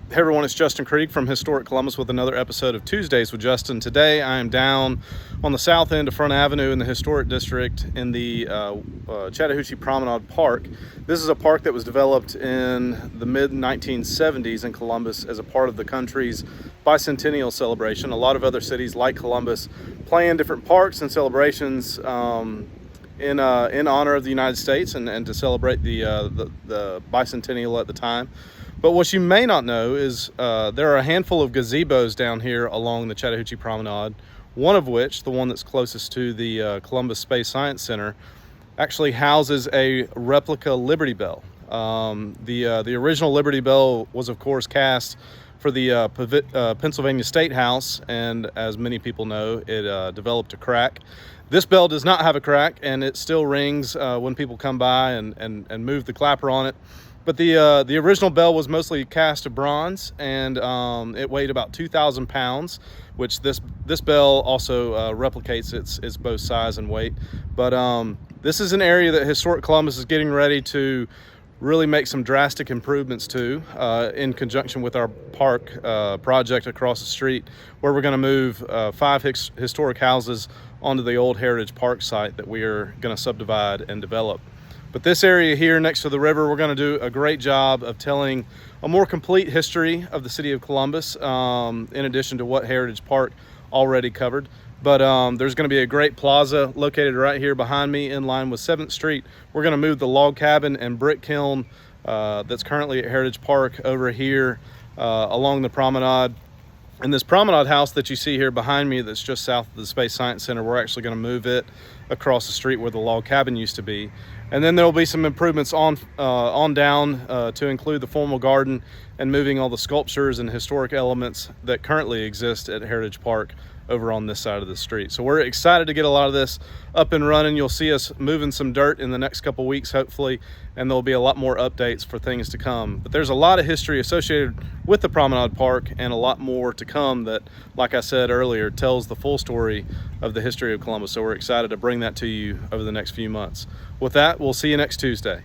Hey everyone, it's Justin Krieg from Historic Columbus with another episode of Tuesdays with Justin. Today I am down on the south end of Front Avenue in the Historic District in the Chattahoochee Promenade Park. This is a park that was developed in the mid-1970s in Columbus as a part of the country's Bicentennial celebration. A lot of other cities like Columbus plan different parks and celebrations in honor of the United States and to celebrate the bicentennial at the time. But what you may not know is there are a handful of gazebos down here along the Chattahoochee Promenade, one of which, the one that's closest to the Columbus Space Science Center, actually houses a replica Liberty Bell. The original Liberty Bell was, of course, cast for the Pennsylvania State House, and as many people know, it developed a crack. This bell does not have a crack, and it still rings when people come by and move the clapper on it. But the original bell was mostly cast of bronze, and it weighed about 2,000 pounds, which this bell also replicates its both size and weight. But this is an area that Historic Columbus is getting ready to really make some drastic improvements to in conjunction with our park project across the street, where we're going to move 5 historic houses onto the old Heritage Park site that we are going to subdivide and develop. But this area here next to the river, we're going to do a great job of telling a more complete history of the city of Columbus, in addition to what Heritage Park already covered. But there's going to be a great plaza located right here behind me in line with 7th Street. We're going to move the log cabin and brick kiln that's currently at Heritage Park over here along the promenade. And this promenade house that you see here behind me that's just south of the Space Science Center, we're actually going to move it across the street where the log cabin used to be. And then there will be some improvements on down to include the formal garden and moving all the sculptures and historic elements that currently exist at Heritage Park over on this side of the street. So we're excited to get a lot of this up and running. You'll see us moving some dirt in the next couple weeks, hopefully, and there'll be a lot more updates for things to come. But there's a lot of history associated with the Promenade Park and a lot more to come that, like I said earlier, tells the full story of the history of Columbus. So we're excited to bring that to you over the next few months. With that, we'll see you next Tuesday.